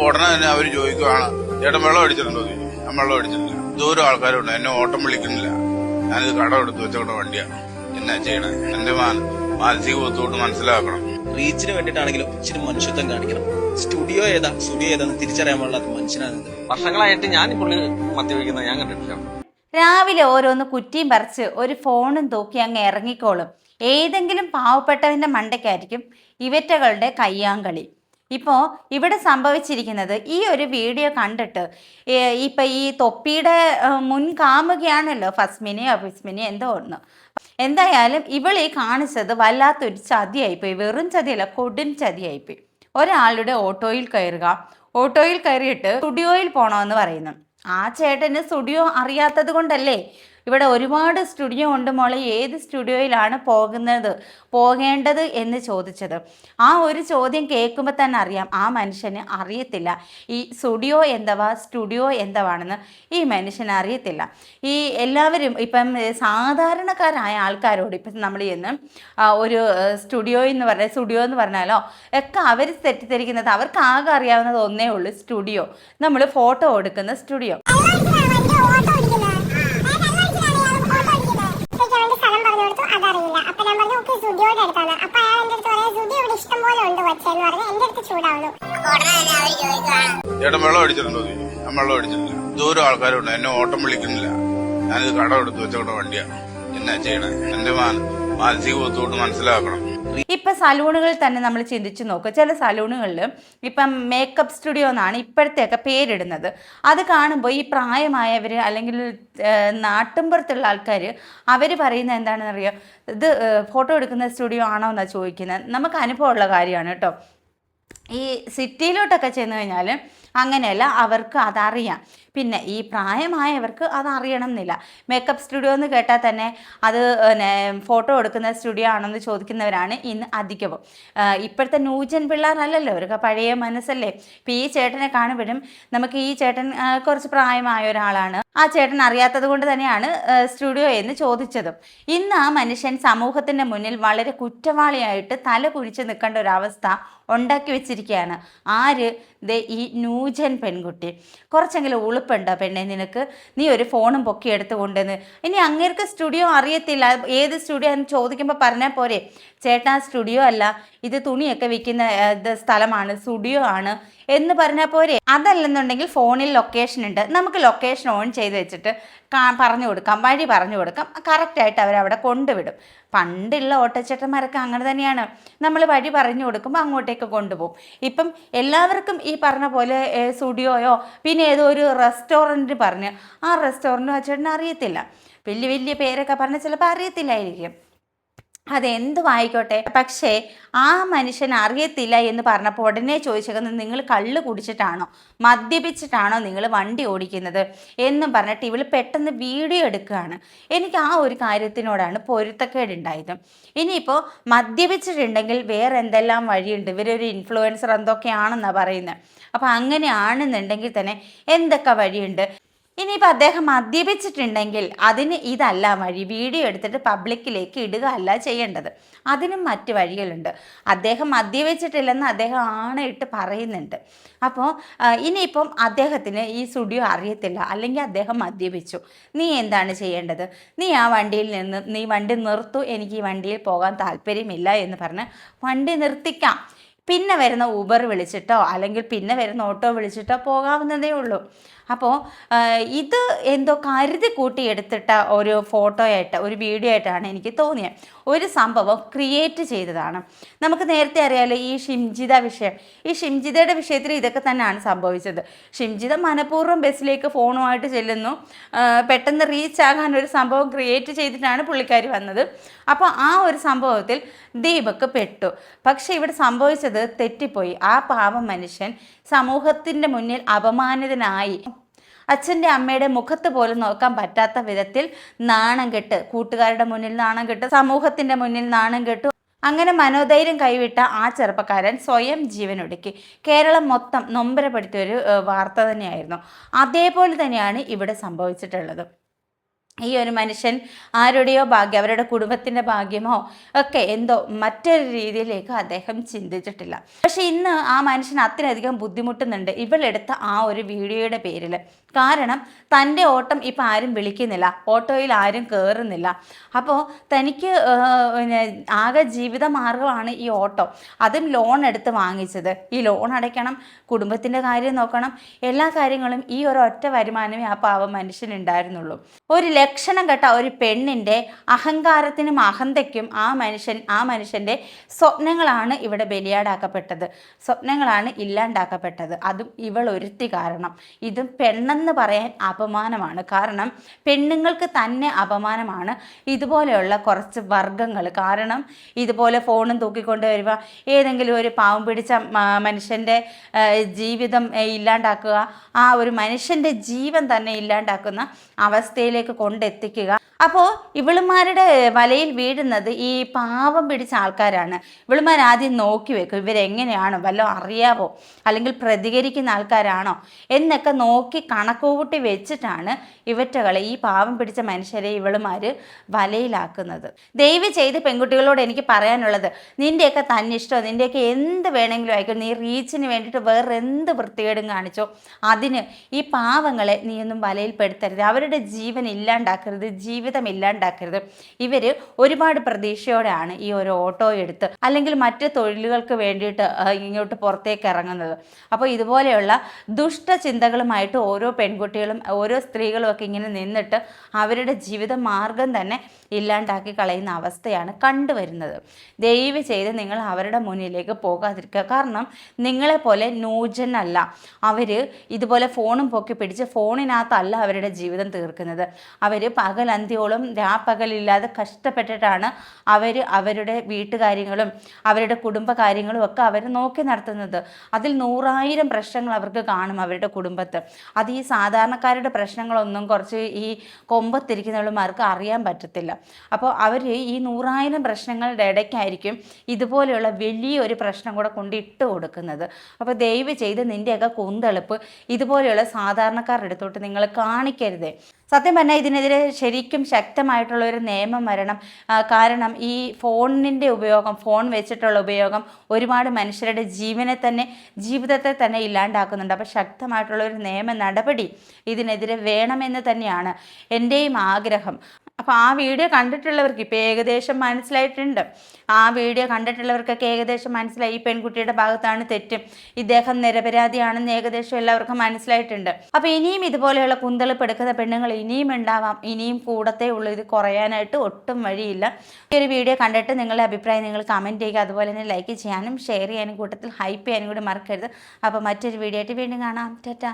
അപ്പൊ ഉടനെ തന്നെ അവര് ചോദിക്കുവാണ്, ചേട്ടൻ വെള്ളം അടിച്ചിട്ടുണ്ടോ? ഞാൻ വെള്ളം അടിച്ചിട്ടില്ല. ദൂരം ആൾക്കാരുണ്ട്, എന്നെ ഓട്ടം വിളിക്കുന്നില്ല. ഞാനിത് കടം എടുത്ത് വെച്ചോണ്ട വണ്ടിയാണ്. എന്നാ ചെയ്യണേ? എന്റെ മാനസിക ബുദ്ധിമുട്ട് മനസ്സിലാക്കണം. റീച്ചിന് വേണ്ടിയിട്ടാണെങ്കിലും ഇച്ചിരി മനുഷ്യത്വം കാണിക്കണം. സ്റ്റുഡിയോ ഏതാന്ന് തിരിച്ചറിയാൻ പാടില്ലാത്ത മനുഷ്യനാണ്. വർഷങ്ങളായിട്ട് ഞാൻ പുള്ളി മദ്യപിക്കുന്നത് ഞാൻ കണ്ടിട്ടില്ല. രാവിലെ ഓരോന്ന് കുറ്റിയും പറിച്ച് ഒരു ഫോണും തൂക്കി അങ്ങ് ഇറങ്ങിക്കോളും. ഏതെങ്കിലും പാവപ്പെട്ടവന്റെ മണ്ടയ്ക്കായിരിക്കും ഇവറ്റകളുടെ കയ്യാങ്കളി. ഇപ്പോൾ ഇവിടെ സംഭവിച്ചിരിക്കുന്നത്, ഈ ഒരു വീഡിയോ കണ്ടിട്ട് ഇപ്പം ഈ തൊപ്പിയുടെ മുൻ കാമുകയാണല്ലോ ഫസ്മിനി എന്തോ ഒന്ന്. എന്തായാലും ഇവളീ കാണിച്ചത് വല്ലാത്തൊരു ചതിയായിപ്പോയി. വെറും ചതിയല്ല, കൊടും ചതിയായിപ്പോയി. ഒരാളുടെ ഓട്ടോയിൽ കയറിയിട്ട് സ്റ്റുഡിയോയിൽ പോകണമെന്ന് പറയുന്നു. ആ ചേട്ടന് സ്റ്റുഡിയോ അറിയാത്തത് കൊണ്ടല്ലേ. ഇവിടെ ഒരുപാട് സ്റ്റുഡിയോ ഉണ്ട് മോളെ, ഏത് സ്റ്റുഡിയോയിലാണ് പോകേണ്ടത് എന്ന് ചോദിച്ചത്. ആ ഒരു ചോദ്യം കേൾക്കുമ്പോൾ തന്നെ അറിയാം ആ മനുഷ്യന് അറിയത്തില്ല ഈ സ്റ്റുഡിയോ എന്തുവാണെന്ന്. ഈ മനുഷ്യന് അറിയത്തില്ല. ഈ എല്ലാവരും ഇപ്പം സാധാരണക്കാരായ ആൾക്കാരോട് ഇപ്പം നമ്മൾ ചെന്ന് ഒരു സ്റ്റുഡിയോ എന്ന് പറഞ്ഞാലോ ഒക്കെ അവർ തെറ്റിദ്ധരിക്കുന്നത്, അവർക്ക് ആകെ അറിയാവുന്നത് ഒന്നേ ഉള്ളൂ, സ്റ്റുഡിയോ. നമ്മൾ ഫോട്ടോ എടുക്കുന്ന സ്റ്റുഡിയോ. ചേട്ടൻ വെള്ളം അടിച്ചിട്ടുണ്ടോ? ഞാൻ വെള്ളം അടിച്ചിട്ടില്ല. ദൂരം ആൾക്കാരുണ്ട്, എന്നെ ഓട്ടം വിളിക്കുന്നില്ല. ഞാനിത് കടം എടുത്ത് വെച്ചോണ്ട വണ്ടിയാണ്. എന്നാ ചെയ്യണേ? എന്റെ മാനസിക ബുദ്ധിമുട്ട് മനസ്സിലാക്കണം. ഇപ്പം സലൂണുകളിൽ തന്നെ നമ്മൾ ചിന്തിച്ച് നോക്കുക. ചില സലൂണുകളിൽ ഇപ്പം മേക്കപ്പ് സ്റ്റുഡിയോ എന്നാണ് ഇപ്പോഴത്തെയൊക്കെ പേരിടുന്നത്. അത് കാണുമ്പോൾ ഈ പ്രായമായവർ അല്ലെങ്കിൽ നാട്ടിൻപുറത്തുള്ള ആൾക്കാർ അവർ പറയുന്നത് എന്താണെന്ന് അറിയാം, ഇത് ഫോട്ടോ എടുക്കുന്ന സ്റ്റുഡിയോ ആണോ എന്നാണ് ചോദിക്കുന്നത്. നമുക്ക് അനുഭവമുള്ള കാര്യമാണ് കേട്ടോ. ഈ സിറ്റിയിലോട്ടൊക്കെ ചെന്ന് കഴിഞ്ഞാൽ അങ്ങനെയല്ല, അവർക്ക് അതറിയാം. പിന്നെ ഈ പ്രായമായവർക്ക് അതറിയണം എന്നില്ല. മേക്കപ്പ് സ്റ്റുഡിയോ എന്ന് കേട്ടാൽ തന്നെ അത് ഫോട്ടോ എടുക്കുന്ന സ്റ്റുഡിയോ ആണെന്ന് ചോദിക്കുന്നവരാണ് ഇന്ന് അധികവും. ഇപ്പോഴത്തെ ന്യൂജൻ പിള്ളേരല്ലല്ലോ, അവർക്ക് പഴയ മനസ്സല്ലേ. ഇപ്പം ഈ ചേട്ടനെ കാണുമ്പോഴും നമുക്ക് ഈ ചേട്ടൻ കുറച്ച് പ്രായമായ ഒരാളാണ്, ആ ചേട്ടൻ അറിയാത്തത് കൊണ്ട് തന്നെയാണ് സ്റ്റുഡിയോ എന്ന് ചോദിച്ചതും. ഇന്ന് ആ മനുഷ്യൻ സമൂഹത്തിൻ്റെ മുന്നിൽ വളരെ കുറ്റവാളിയായിട്ട് തല കുഴിച്ച് നിൽക്കേണ്ട ഒരവസ്ഥ ഉണ്ടാക്കി വെച്ചിരിക്കുകയാണ്. ആര്? ഈ ന്യൂജൻ പെൺകുട്ടി. കുറച്ചെങ്കിലും ഉളുപ്പുണ്ടോ പെണ്ണെ നിനക്ക്? നീ ഒരു ഫോണും പൊക്കി എടുത്ത് കൊണ്ടുവന്ന്. ഇനി അങ്ങേർക്ക് സ്റ്റുഡിയോ അറിയത്തില്ല, ഏത് സ്റ്റുഡിയോ എന്ന് ചോദിക്കുമ്പോൾ പറഞ്ഞാൽ പോരെ, ചേട്ടാ സ്റ്റുഡിയോ അല്ല, ഇത് തുണിയൊക്കെ വിൽക്കുന്ന സ്ഥലമാണ്, സ്റ്റുഡിയോ ആണ് എന്ന് പറഞ്ഞാൽ പോരെ. അതല്ലെന്നുണ്ടെങ്കിൽ ഫോണിൽ ലൊക്കേഷൻ ഉണ്ട്, നമുക്ക് ലൊക്കേഷൻ ഓൺ ചെയ്ത് വെച്ചിട്ട് വഴി പറഞ്ഞു കൊടുക്കാം, കറക്റ്റായിട്ട് അവരവിടെ കൊണ്ടുവിടും. പണ്ടുള്ള ഓട്ടോച്ചേട്ടന്മാരൊക്കെ അങ്ങനെ തന്നെയാണ്. നമ്മൾ വഴി പറഞ്ഞു കൊടുക്കുമ്പോൾ അങ്ങോട്ടേക്ക് കൊണ്ടുപോകും. ഇപ്പം എല്ലാവർക്കും ഈ പറഞ്ഞ പോലെ സ്റ്റുഡിയോയോ പിന്നെ ഏതോ ഒരു റെസ്റ്റോറൻറ്റ് പറഞ്ഞ് ആ റെസ്റ്റോറൻറ്റ് ചേട്ടന് അറിയത്തില്ല. വലിയ വലിയ പേരൊക്കെ പറഞ്ഞ് ചിലപ്പോൾ അറിയത്തില്ലായിരിക്കും. അതെന്തുമായിക്കോട്ടെ, പക്ഷേ ആ മനുഷ്യൻ അറിയത്തില്ല എന്ന് പറഞ്ഞപ്പോൾ ഉടനെ ചോദിച്ചേക്കുന്നത്, നിങ്ങൾ കള്ള് കുടിച്ചിട്ടാണോ മദ്യപിച്ചിട്ടാണോ നിങ്ങൾ വണ്ടി ഓടിക്കുന്നത് എന്നും പറഞ്ഞിട്ട് ഇവൾ പെട്ടെന്ന് വീഡിയോ എടുക്കുകയാണ്. എനിക്ക് ആ ഒരു കാര്യത്തിനോടാണ് പൊരുത്തക്കേടുണ്ടായത്. ഇനിയിപ്പോൾ മദ്യപിച്ചിട്ടുണ്ടെങ്കിൽ വേറെ എന്തെല്ലാം വഴിയുണ്ട്, ഇവരൊരു ഇൻഫ്ലുവൻസർ എന്തൊക്കെയാണെന്നാണ് പറയുന്നത്. അപ്പോൾ അങ്ങനെയാണെന്നുണ്ടെങ്കിൽ തന്നെ എന്തൊക്കെ വഴിയുണ്ട്. ഇനിയിപ്പോൾ അദ്ദേഹം മദ്യപിച്ചിട്ടുണ്ടെങ്കിൽ അതിന് ഇതല്ല വഴി, വീഡിയോ എടുത്തിട്ട് പബ്ലിക്കിലേക്ക് ഇടുക അല്ല ചെയ്യേണ്ടത്, അതിനും മറ്റ് വഴികളുണ്ട്. അദ്ദേഹം മദ്യപിച്ചിട്ടില്ലെന്ന് അദ്ദേഹം ആണയിട്ട് പറയുന്നുണ്ട്. അപ്പോൾ ഇനിയിപ്പം അദ്ദേഹത്തിന് ഈ സ്റ്റുഡിയോ അറിയത്തില്ല, അല്ലെങ്കിൽ അദ്ദേഹം മദ്യപിച്ചു, നീ എന്താണ് ചെയ്യേണ്ടത്? നീ ആ വണ്ടിയിൽ നിന്ന് നീ വണ്ടി നിർത്തൂ, എനിക്ക് ഈ വണ്ടിയിൽ പോകാൻ താല്പര്യമില്ല എന്ന് പറഞ്ഞ് വണ്ടി നിർത്തിക്കാം. പിന്നെ വരുന്ന ഊബർ വിളിച്ചിട്ടോ അല്ലെങ്കിൽ പിന്നെ വരുന്ന ഓട്ടോ വിളിച്ചിട്ടോ പോകാവുന്നതേ ഉള്ളൂ. അപ്പോൾ ഇത് എന്തോ കരുതി കൂട്ടി എടുത്തിട്ട ഒരു ഫോട്ടോയായിട്ട് ഒരു വീഡിയോ ആയിട്ടാണ് എനിക്ക് തോന്നിയത്. ഒരു സംഭവം ക്രിയേറ്റ് ചെയ്തതാണ്. നമുക്ക് നേരത്തെ അറിയാമല്ലോ ഈ ഷിംജിത വിഷയം. ഈ ഷിംജിതയുടെ വിഷയത്തിൽ ഇതൊക്കെ തന്നെയാണ് സംഭവിച്ചത്. ഷിംജിത മനഃപൂർവ്വം ബസ്സിലേക്ക് ഫോണുമായിട്ട് ചെല്ലുന്നു, പെട്ടെന്ന് റീച്ച് ആകാൻ ഒരു സംഭവം ക്രിയേറ്റ് ചെയ്തിട്ടാണ് പുള്ളിക്കാരി വന്നത്. അപ്പോൾ ആ ഒരു സംഭവത്തിൽ ദീപക് പെട്ടു. പക്ഷേ ഇവിടെ സംഭവിച്ചത് തെറ്റിപ്പോയി. ആ പാവം മനുഷ്യൻ സമൂഹത്തിൻ്റെ മുന്നിൽ അപമാനിതനായി. അച്ഛൻ്റെ അമ്മയുടെ മുഖത്ത് പോലും നോക്കാൻ പറ്റാത്ത വിധത്തിൽ നാണം കെട്ട്, കൂട്ടുകാരുടെ മുന്നിൽ നാണം കെട്ട്, സമൂഹത്തിൻ്റെ മുന്നിൽ നാണം കെട്ടു. അങ്ങനെ മനോധൈര്യം കൈവിട്ട ആ ചെറുപ്പക്കാരൻ സ്വയം ജീവനൊടുക്കി. കേരളം മൊത്തം നൊമ്പരപ്പെടുത്തിയൊരു വാർത്ത തന്നെയായിരുന്നു. അതേപോലെ തന്നെയാണ് ഇവിടെ സംഭവിച്ചിട്ടുള്ളത്. ഈ ഒരു മനുഷ്യൻ ആരുടെയോ ഭാഗ്യം, അവരുടെ കുടുംബത്തിൻ്റെ ഭാഗ്യമോ ഒക്കെ എന്തോ മറ്റൊരു രീതിയിലേക്ക് അദ്ദേഹം ചിന്തിച്ചിട്ടില്ല. പക്ഷെ ഇന്ന് ആ മനുഷ്യൻ അത്രയധികം ബുദ്ധിമുട്ടുന്നുണ്ട് ഇവളെടുത്ത ആ ഒരു വീഡിയോയുടെ പേരിൽ. കാരണം തൻ്റെ ഓട്ടം ഇപ്പം ആരും വിളിക്കുന്നില്ല, ഓട്ടോയിൽ ആരും കയറുന്നില്ല. അപ്പോൾ തനിക്ക് ആകെ ജീവിത മാർഗമാണ് ഈ ഓട്ടോ, അതും ലോൺ എടുത്ത് വാങ്ങിച്ചത്. ഈ ലോൺ അടയ്ക്കണം, കുടുംബത്തിൻ്റെ കാര്യം നോക്കണം, എല്ലാ കാര്യങ്ങളും ഈ ഒരു ഒറ്റ വരുമാനമേ ആ പാവം മനുഷ്യനുണ്ടായിരുന്നുള്ളൂ. ഒരു ലക്ഷണം കെട്ട ഒരു പെണ്ണിൻ്റെ അഹങ്കാരത്തിനും അഹന്തയ്ക്കും ആ മനുഷ്യൻ്റെ സ്വപ്നങ്ങളാണ് ഇവിടെ ബലിയാടാക്കപ്പെട്ടത്, സ്വപ്നങ്ങളാണ് ഇല്ലാണ്ടാക്കപ്പെട്ടത്. അതും ഇവൾ ഒരുത്തി കാരണം. ഇതും പെണ്ണെന്ന് പറയാൻ അപമാനമാണ്. കാരണം പെണ്ണുങ്ങൾക്ക് തന്നെ അപമാനമാണ് ഇതുപോലെയുള്ള കുറച്ച് വർഗങ്ങൾ. കാരണം ഇതുപോലെ ഫോണും തൂക്കിക്കൊണ്ട് വരിക, ഏതെങ്കിലും ഒരു പാവം പിടിച്ച മനുഷ്യൻ്റെ ജീവിതം ഇല്ലാണ്ടാക്കുക, ആ ഒരു മനുഷ്യൻ്റെ ജീവൻ തന്നെ ഇല്ലാണ്ടാക്കുന്ന അവസ്ഥയിലേക്ക് കൊണ്ടെത്തിക്കുക. അപ്പോൾ ഇവളുമാരുടെ വലയിൽ വീഴുന്നത് ഈ പാവം പിടിച്ച ആൾക്കാരാണ്. ഇവളുമാർ ആദ്യം നോക്കി വെക്കും, ഇവരെങ്ങനെയാണോ, വല്ലതും അറിയാവോ, അല്ലെങ്കിൽ പ്രതികരിക്കുന്ന ആൾക്കാരാണോ എന്നൊക്കെ നോക്കി കണക്കുകൂട്ടി വെച്ചിട്ടാണ് ഇവറ്റകളെ, ഈ പാവം പിടിച്ച മനുഷ്യരെ ഇവളുമാർ വലയിലാക്കുന്നത്. ദയവ് ചെയ്ത് പെൺകുട്ടികളോട് എനിക്ക് പറയാനുള്ളത്, നിൻ്റെയൊക്കെ തന്നിഷ്ടമോ, നിൻ്റെയൊക്കെ എന്ത് വേണമെങ്കിലും ആയിക്കോട്ടെ, നീ റീച്ചിന് വേണ്ടിയിട്ട് വേറെ എന്ത് വൃത്തികേടും കാണിച്ചോ, അതിന് ഈ പാവങ്ങളെ നീ ഒന്നും വലയിൽപ്പെടുത്തരുത്, അവരുടെ ജീവൻ ഇല്ലാണ്ടാക്കരുത്, ജീവിതം ഇല്ലാണ്ടാക്കരുത്. ഇവർ ഒരുപാട് പ്രതീക്ഷയോടെയാണ് ഈ ഒരു ഓട്ടോ എടുത്ത് അല്ലെങ്കിൽ മറ്റ് തൊഴിലുകൾക്ക് വേണ്ടിയിട്ട് ഇങ്ങോട്ട് പുറത്തേക്ക് ഇറങ്ങുന്നത്. അപ്പോൾ ഇതുപോലെയുള്ള ദുഷ്ടചിന്തകളുമായിട്ട് ഓരോ പെൺകുട്ടികളും ഓരോ സ്ത്രീകളും ഒക്കെ ഇങ്ങനെ നിന്നിട്ട് അവരുടെ ജീവിത മാർഗം തന്നെ ഇല്ലാണ്ടാക്കി കളയുന്ന അവസ്ഥയാണ് കണ്ടുവരുന്നത്. ദയവ് ചെയ്ത് നിങ്ങൾ അവരുടെ മുന്നിലേക്ക് പോകാതിരിക്കുക. കാരണം നിങ്ങളെപ്പോലെ ന്യൂജനല്ല അവർ. ഇതുപോലെ ഫോണും പൊക്കി പിടിച്ച് ഫോണിനകത്തല്ല അവരുടെ ജീവിതം തീർക്കുന്നത്. അവർ പകലന്ത്യോളം രാപ്പകലില്ലാതെ കഷ്ടപ്പെട്ടിട്ടാണ് അവരുടെ വീട്ടുകാര്യങ്ങളും അവരുടെ കുടുംബകാര്യങ്ങളും ഒക്കെ അവർ നോക്കി നടത്തുന്നത്. അതിൽ 100,000 പ്രശ്നങ്ങൾ അവർക്ക് കാണും അവരുടെ കുടുംബത്ത്. അത് ഈ സാധാരണക്കാരുടെ പ്രശ്നങ്ങളൊന്നും കുറച്ച് ഈ കൊമ്പത്തിരിക്കുന്നവന്മാർക്ക് അറിയാൻ പറ്റത്തില്ല. അപ്പോൾ അവർ ഈ 100,000 പ്രശ്നങ്ങളുടെ ഇടയ്ക്കായിരിക്കും ഇതുപോലെയുള്ള വലിയൊരു പ്രശ്നം കൂടെ കൊണ്ടിട്ട് കൊടുക്കുന്നത്. അപ്പോൾ ദയവ് ചെയ്ത് നിൻ്റെയൊക്കെ കുന്തെളുപ്പ് ഇതുപോലെയുള്ള സാധാരണക്കാരുടെ അടുത്തോട്ട് നിങ്ങൾ കാണിക്കരുതേ. സത്യം പറഞ്ഞാൽ ഇതിനെതിരെ ശരിക്കും ശക്തമായിട്ടുള്ളൊരു നിയമം വരണം. കാരണം ഈ ഫോണിൻ്റെ ഉപയോഗം, ഫോൺ വെച്ചിട്ടുള്ള ഉപയോഗം ഒരുപാട് മനുഷ്യരുടെ ജീവിതത്തെ തന്നെ ഇല്ലാണ്ടാക്കുന്നുണ്ട്. അപ്പോൾ ശക്തമായിട്ടുള്ളൊരു നിയമ നടപടി ഇതിനെതിരെ വേണമെന്ന് തന്നെയാണ് എൻ്റെയും ആഗ്രഹം. അപ്പോൾ ആ വീഡിയോ കണ്ടിട്ടുള്ളവർക്ക് ഇപ്പോൾ ഏകദേശം മനസ്സിലായിട്ടുണ്ട്. ആ വീഡിയോ കണ്ടിട്ടുള്ളവർക്കൊക്കെ ഏകദേശം മനസ്സിലായി ഈ പെൺകുട്ടിയുടെ ഭാഗത്താണ് തെറ്റും, ഇദ്ദേഹം നിരപരാധിയാണെന്ന് ഏകദേശം എല്ലാവർക്കും മനസ്സിലായിട്ടുണ്ട്. അപ്പോൾ ഇനിയും ഇതുപോലെയുള്ള കുന്തളിപ്പെടുക്കുന്ന പെണ്ണുങ്ങൾ ഇനിയും ഉണ്ടാവാം, ഇനിയും കൂടത്തേ ഉള്ളൂ. ഇത് കുറയാനായിട്ട് ഒട്ടും വഴിയില്ല. ഈ ഒരു വീഡിയോ കണ്ടിട്ട് നിങ്ങളുടെ അഭിപ്രായം നിങ്ങൾ കമൻറ്റ് ചെയ്യുക. അതുപോലെ തന്നെ ലൈക്ക് ചെയ്യാനും ഷെയർ ചെയ്യാനും കൂട്ടത്തിൽ ഹൈപ്പ് ചെയ്യാനും കൂടി മറക്കരുത്. അപ്പോൾ മറ്റൊരു വീഡിയോ ആയിട്ട് വീണ്ടും കാണാം. ടാറ്റാ.